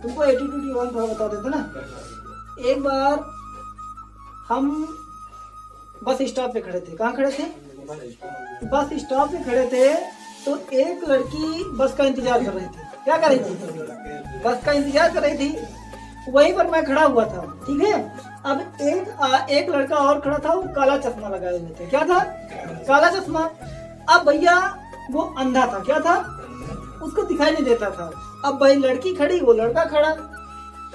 तुमको एटीट्यूड के बारे में थोड़ा बता देता ना। एक बार हम बस स्टॉप पे खड़े थे। कहाँ खड़े थे? बस स्टॉप पे खड़े थे। तो एक लड़की बस का इंतजार कर रही थी। क्या कर रही थी? बस का इंतजार कर रही थी। वहीं पर मैं खड़ा हुआ था, ठीक है। अब एक लड़का और खड़ा था, वो काला चश्मा लगाए हुए थे। क्या था? काला चश्मा। अब भैया वो अंधा था। क्या था? उसको दिखाई नहीं देता था। अब भाई लड़की खड़ी, वो लड़का खड़ा।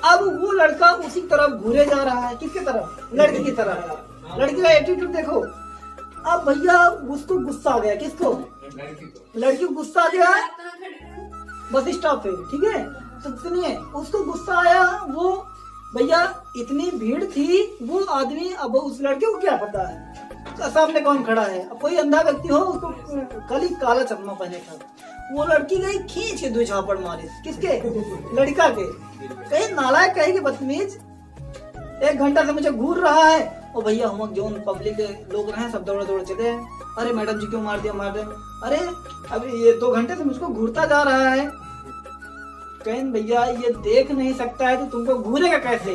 अब वो लड़का उसी तरफ घूरे जा रहा है। किसकी तरफ? लड़की की तरफ। लड़की का एटीट्यूड देखो। अब भैया उसको गुस्सा आ गया। किसको? लड़की को गुस्सा आ गया बस स्टॉप पे, ठीक है। तो सुनिए, उसको गुस्सा आया। वो भैया इतनी भीड़ थी, वो आदमी, अब उस लड़के को क्या पता है सामने कौन खड़ा है। अब कोई अंधा व्यक्ति हो, उसको खाली काला चश्मा पहने था। वो लड़की गई खींच के 2 झापड़ मारे। किसके? लड़का के। कहीं नालायक, कहीं के बदतमीज, 1 घंटा से मुझे घूर रहा है। और भैया हम जो पब्लिक लोग रहे सब दौड़ दौड़ चले हैं। अरे मैडम जी क्यों मार दिया? अरे अभी ये 2 घंटे से मुझको घूरता जा रहा है। कहीं भैया ये देख नहीं सकता है तो तुमको घूरेगा कैसे?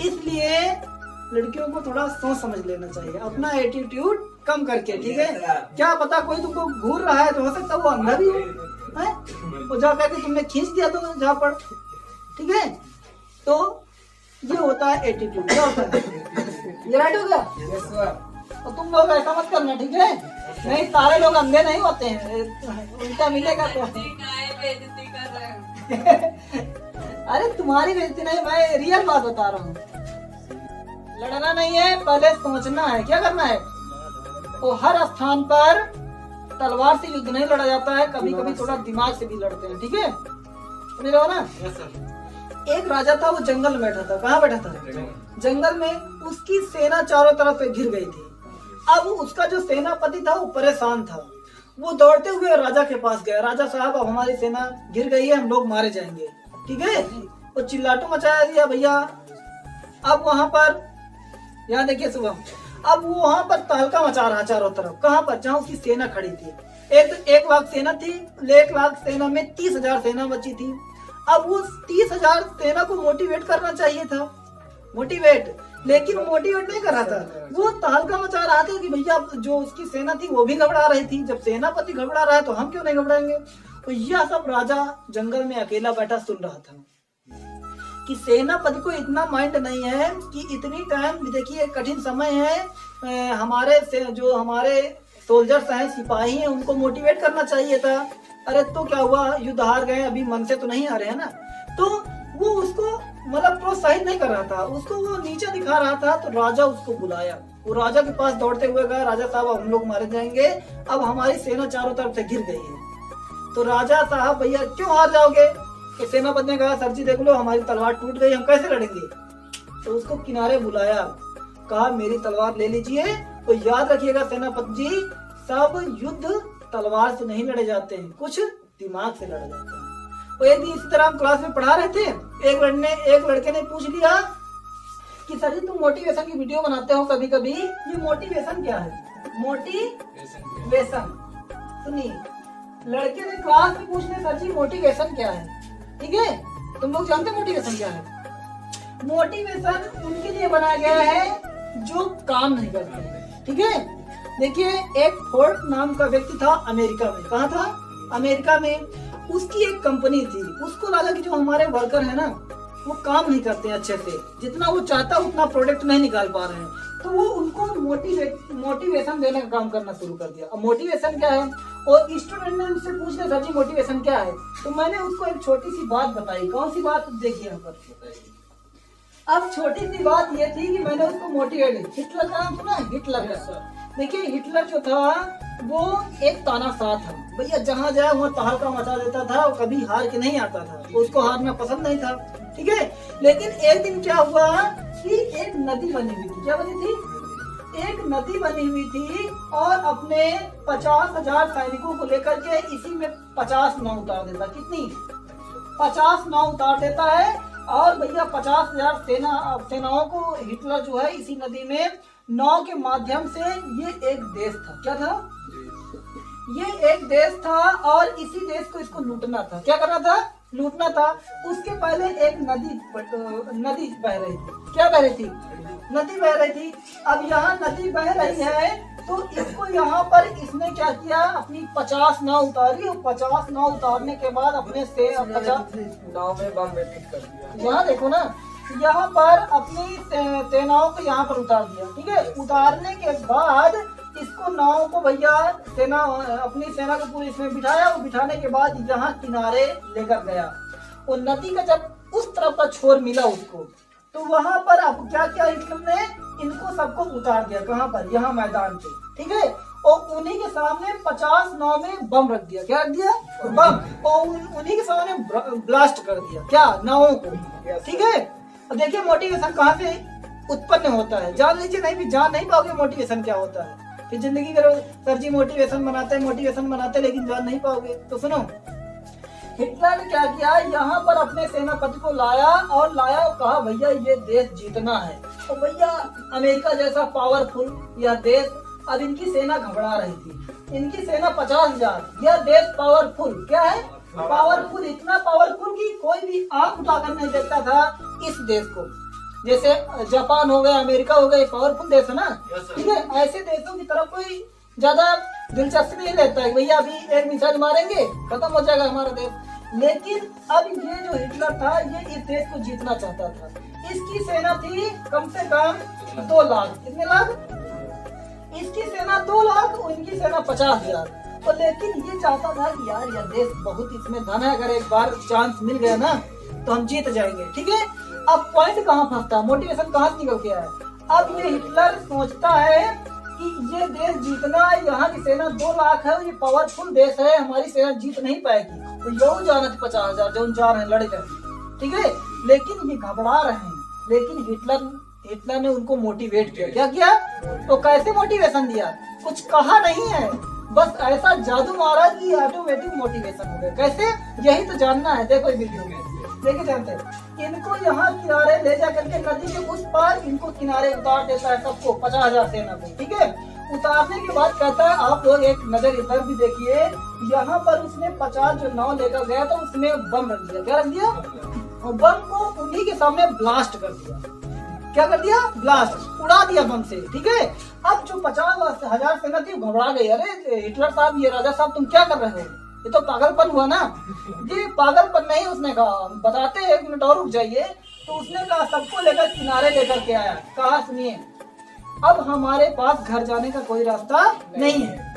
इसलिए लड़कियों को थोड़ा सोच समझ लेना चाहिए, अपना एटीट्यूड कम करके, ठीक है। क्या पता कोई तुमको घूर रहा है, तो हो सकता है वो अंधा भी है, वो जा करके तुमने खींच दिया तो जहाँ पर, ठीक है। तो ये होता है एटीट्यूड। क्या होता है? ये राइट हो गया। तो तुम लोग ऐसा मत करना, ठीक है। नहीं, सारे लोग अंधे नहीं होते हैं, उल्टा मिलेगा तो। अरे तुम्हारी बेइज्जती नहीं, मैं रियल बात बता रहा हूँ। लड़ना नहीं है, पहले सोचना है। क्या करना है? वो हर स्थान पर तलवार से युद्ध नहीं लड़ा जाता है, कभी कभी थोड़ा दिमाग से भी लड़ते हैं, ठीक है। समझ रहे हो ना? एक राजा था, वो जंगल में बैठा था। कहाँ बैठा था? जंगल में। उसकी सेना चारों तरफ से घिर गई थी। अब उसका जो सेनापति था वो परेशान था। वो दौड़ते हुए राजा के पास गया। राजा साहब, अब हमारी सेना घिर गई है, हम लोग मारे जाएंगे, ठीक है। वो चिल्लाटू मचाया दिया भैया। अब वहां पर, यहाँ देखिए सुबह, अब वो वहां पर तहलका मचा रहा चारों तरफ। कहाँ पर? जहाँ उसकी सेना खड़ी थी। 1 लाख सेना थी। 1 लाख सेना में 30,000 सेना बची थी। अब वो 30,000 सेना को मोटिवेट करना चाहिए था, मोटिवेट, लेकिन मोटिवेट नहीं कर रहा था। वो तहलका मचा रहा था कि भैया जो उसकी सेना थी वो भी घबरा रही थी। जब सेनापति घबरा रहा है तो हम क्यों नहीं घबराएंगे? तो यह सब राजा जंगल में अकेला बैठा सुन रहा था कि सेनापति को इतना माइंड नहीं है कि इतनी टाइम, देखिए कठिन समय है, हमारे जो हमारे सोल्जर्स हैं, सिपाही हैं, उनको मोटिवेट करना चाहिए था। अरे तो क्या हुआ? युद्ध हार गए, अभी मन से तो नहीं आ रहे हैं ना। तो वो उसको मतलब प्रोत्साहित नहीं कर रहा था, उसको वो नीचे दिखा रहा था। तो राजा उसको बुलाया। वो राजा के पास दौड़ते हुए गया, राजा साहब अब हम लोग मारे जाएंगे, अब हमारी सेना चारों तरफ से घिर गई है। तो राजा साहब, भैया क्यों हार जाओगे? तो सेनापति ने कहा, सर जी देख लो, हमारी तलवार टूट गई, हम कैसे लड़ेंगे? तो उसको किनारे बुलाया, कहा मेरी तलवार ले लीजिए। तो याद रखिएगा सेनापति जी, सब युद्ध तलवार से नहीं लड़े जाते हैं, कुछ दिमाग से लड़े जाते हैं। तो एक दिन इसी तरह हम क्लास में पढ़ा रहे थे। एक लड़के ने पूछ लिया कि सर जी तुम मोटिवेशन की वीडियो बनाते हो कभी कभी, ये मोटिवेशन क्या है? मोटिवेशन। सुनिए, लड़के ने क्लास में पूछ लिया, सर जी मोटिवेशन क्या है? ठीक है, तुम लोग जानते हैं मोटिवेशन क्या है? मोटिवेशन उनके लिए बनाया गया है जो काम नहीं करते, ठीक है। देखिए, एक फोर्ड नाम का व्यक्ति था अमेरिका में। कहाँ था? अमेरिका में। उसकी एक कंपनी थी। उसको लगा कि जो हमारे वर्कर है ना, वो काम नहीं करते हैं अच्छे से, जितना वो चाहता उतना प्रोडक्ट नहीं निकाल पा रहे हैं। तो वो उनको मोटिवेशन देने का काम करना शुरू कर दिया। अब मोटिवेशन क्या है? और स्टूडेंट ने मुझसे पूछ लिया, सर जी मोटिवेशन क्या है? तो मैंने उसको एक छोटी सी बात बताई। कौन सी बात? देखिए यहाँ पर। अब छोटी सी बात ये थी कि मैंने उसको मोटिवेट, हिटलर का नाम सुना है? हिटलर। देखिए, हिटलर जो था वो एक तानाशाह था भैया, जहाँ जाए वहाँ तहलका मचा देता था, और कभी हार के नहीं आता था, उसको हारना पसंद नहीं था, ठीक है। लेकिन एक दिन क्या हुआ कि एक नदी बनी हुई थी। क्या बनी थी? एक नदी बनी हुई थी, और अपने 50,000 सैनिकों को लेकर के इसी में 50 नाव उतार देता। कितनी? 50 नाव उतार देता है। और भैया 50,000 सेनाओं को हिटलर जो है इसी नदी में नाव के माध्यम से, ये एक देश था। क्या था? ये एक देश था, और इसी देश को इसको लूटना था। क्या करना था? लूटना था। उसके पहले एक नदी बह रही थी। क्या बह रही थी? नदी बह रही थी। अब यहाँ नदी बह रही है तो इसको यहाँ पर इसने क्या किया, अपनी 50 नाव उतारी और 50 नाव उतारने के बाद अपने से 50 नाव में बम फिट कर दिया। यहाँ देखो ना, यहाँ पर अपनी सेनाओं को यहाँ पर उतार दिया। ठीक है, उतारने के बाद इसको नाव को भैया अपनी सेना को पूरी इसमें बिठाया और बिठाने के बाद यहाँ किनारे लेकर गया। और नदी का जब उस तरफ का छोर मिला उसको, तो वहां पर अब क्या किया हिटलर ने, इनको सबको उतार दिया। कहाँ पर? यहाँ मैदान पे। ठीक है, और उन्हीं के सामने 50 नाव में बम रख दिया। क्या रख दिया? बम। और उन्हीं के सामने ब्लास्ट कर दिया। क्या? नावों को। ठीक है, अब देखिए मोटिवेशन कहाँ से उत्पन्न होता है, जान लीजिए। नहीं भी जान नहीं पाओगे मोटिवेशन क्या होता है। फिर जिंदगी करो सर जी मोटिवेशन बनाते लेकिन जान नहीं पाओगे। तो सुनो, हिटलर ने क्या किया, यहाँ पर अपने सेनापति को लाया और कहा भैया ये देश जीतना है। तो भैया अमेरिका जैसा पावरफुल यह देश, अब इनकी सेना घबरा रही थी। इनकी सेना 50,000, यह देश पावरफुल। क्या है? पावरफुल। इतना पावरफुल कि कोई भी आंख उठाकर नहीं देखता था इस देश को। जैसे जापान हो गया, अमेरिका हो गया, पावरफुल देश है ना। ठीक है, ऐसे देशों की तरफ कोई ज्यादा दिलचस्पी नहीं लेता है। भैया अभी एक मिसाइल मारेंगे खत्म हो जाएगा हमारा देश। लेकिन अब ये जो हिटलर था ये इस देश को जीतना चाहता था। इसकी सेना थी कम से कम 2 लाख। कितने लाख? इसकी सेना 2 लाख और इनकी सेना 50,000। और लेकिन ये चाहता था कि यार यह देश बहुत इसमें धन है, अगर एक बार चांस मिल गया ना तो हम जीत जाएंगे। ठीक है, अब पॉइंट कहाँ फंसता है, मोटिवेशन कहाँ से निकल के आया? अब ये हिटलर सोचता है कि ये देश जीतना, यहाँ की सेना 2 लाख है, ये पावरफुल देश है, हमारी सेना जीत नहीं पाएगी। तो यो जाना थी 50,000 जो जा रहे हैं लड़े जाएंगे। ठीक है, लेकिन ये घबरा रहे हैं। लेकिन हिटलर ने उनको मोटिवेट किया। क्या किया? तो कैसे मोटिवेशन दिया? कुछ कहा नहीं है, बस ऐसा जादू मारा कि ऑटोमेटिक मोटिवेशन हो गया। कैसे? यही तो जानना है। देखो वीडियो में लेके जानते हैं। इनको यहाँ किनारे ले जा करके नदी के उस पार इनको किनारे उतार देता है सबको, 50,000 सेना को। ठीक है, उतारने के बाद कहता है आप लोग एक नजर इधर भी देखिए। यहाँ पर उसने 50 जो नाव लेकर गया था उसमें बम रख दिया। क्या रख दिया? और बम को उन्हीं के सामने ब्लास्ट कर दिया। क्या कर दिया? ब्लास्ट, उड़ा दिया बम से। ठीक है, अब जो 50,000 सेना थी घबरा गई। अरे हिटलर साहब, ये राजा साहब तुम क्या कर रहे हो? ये तो पागलपन हुआ ना। ये पागलपन नहीं, उसने कहा बताते 1 मिनट और रुक जाइए। तो उसने कहा सबको लेकर किनारे लेकर के आया। कहा सुनिए, अब हमारे पास घर जाने का कोई रास्ता नहीं है।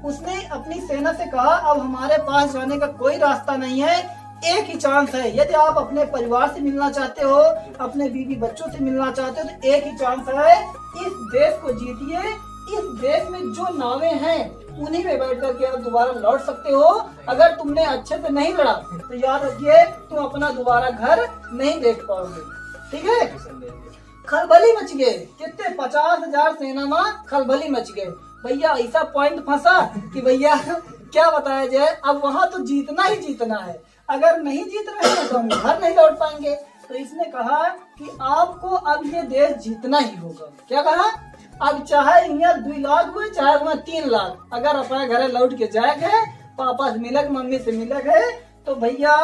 उसने अपनी सेना से कहा अब हमारे पास जाने का कोई रास्ता नहीं है, एक ही चांस है। यदि आप अपने परिवार से मिलना चाहते हो, अपने बीवी बच्चों से मिलना चाहते हो, तो एक ही चांस है, इस देश को जीतिए। इस देश में जो नावें हैं उन्हीं में बैठ करके आप दोबारा लौट सकते हो। अगर तुमने अच्छे से नहीं लड़ा तो याद रखिए तुम अपना दोबारा घर नहीं देख पाओगे। ठीक है, खलबली मच गए। कितने? 50,000 सेना में खलबली मच गए। भैया ऐसा पॉइंट फंसा कि भैया क्या बताया जाए, अब वहां तो जीतना ही जीतना है। अगर नहीं जीत रहे हैं तो हम घर नहीं लौट पाएंगे। तो इसने कहा कि आपको अब ये देश जीतना ही होगा। क्या कहा? अब चाहे यहाँ 2 लाख हुए चाहे वहाँ 3 लाख, अगर अपने घर लौट के जाएंगे, पापा से मिले, मम्मी से मिले गए, तो भैया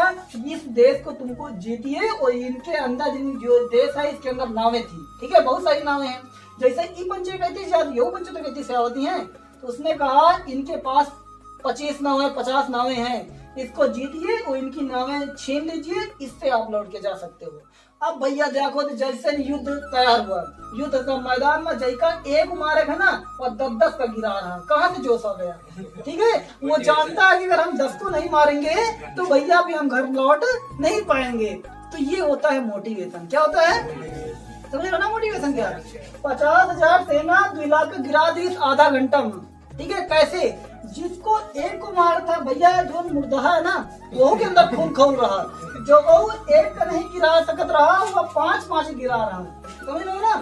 इस देश को तुमको जीतिए। और इनके अंदर जो देश है इसके अंदर नावें थी। ठीक है, बहुत सारी नावें हैं। जैसे ई पंचे कहती शायद यो पंचे तो कहती सेवावती हैं। तो उसने कहा इनके पास 25 नावें 50 नावें हैं, इसको जीतिए और इनकी नावें छीन लीजिए, इससे आप लौट के जा सकते हो। अब भैया देखो तो जैसे युद्ध तैयार हुआ, युद्ध का मैदान में जैका एक मारेगा ना और 10-10 का गिरा रहा। कहाँ से जोश आ गया? ठीक है, वो जानता है कि अगर हम 10 को नहीं मारेंगे तो भैया भी हम घर लौट नहीं पाएंगे। तो ये होता है मोटिवेशन। क्या होता है? समझ रहे ना मोटिवेशन क्या? 50,000 सेना 2 लाख का गिरा दी आधा घंटा में। ठीक है, कैसे? जिसको एक को मार था भैया, जो मुर्दा है ना वो के अंदर खून खोल रहा, जो वो एक का नहीं गिरा सकत रहा वो 5-5 गिरा रहा। समझ रहे हो ना?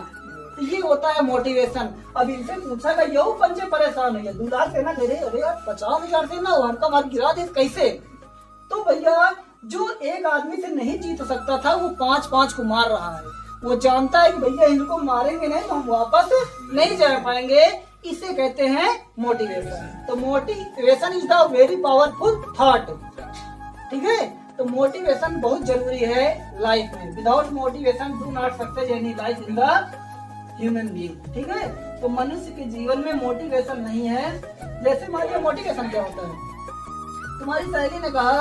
तो ये होता है मोटिवेशन। अब इनसे पूछा गया यो पंचे परेशान है 2 लाख सेना दे रहे, अरे यार 50,000 सेना उनका मार गिरा दे कैसे? तो भैया जो एक आदमी से नहीं जीत सकता था वो 5-5 को मार रहा है। वो जानता है कि भैया इनको मारेंगे नहीं तो हम वापस नहीं जा पाएंगे। इसे कहते हैं मोटिवेशन। तो motivation is the very powerful thought. ठीक है, तो मोटिवेशन बहुत जरूरी है लाइफ में। Without motivation do not success any life in the human being. ठीक है, तो मनुष्य के जीवन में मोटिवेशन नहीं है। जैसे मान लिया मोटिवेशन क्या होता है, तुम्हारी सहेली ने कहा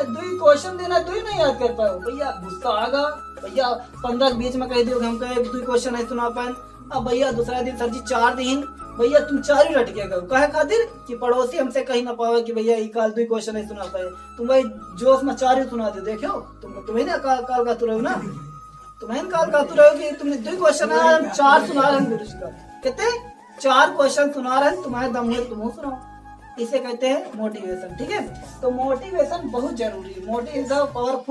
दुई क्वेश्चन देना, दुई नहीं याद कर पाओ, भैया गुस्सा आगा, भैया 15-20 में कह दियो कि हमको एक दुई क्वेश्चन नहीं सुना पाए। अब भैया दूसरा दिन सर जी 4 दिन, भैया तुम 4 ही रट के गए, कहे खातिर कि पड़ोसी हमसे कहीं ना पावे कि भैया कल दुई क्वेश्चन नहीं सुना पाए, तुम भाई जोश में 4 ही सुना दे। देखो तुम्हें ना काल का तू रहो ना, तुम्हें काल का तू रहो कि तुमने दुई क्वेश्चन 4 सुना रहे गुरु जी का, कहते 4 क्वेश्चन सुना रहे तुम्हारे दम में, तुम सुनाओ। इसे कहते हैं मोटिवेशन। ठीक है, तो मोटिवेशन बहुत जरूरी है। Motive is the powerful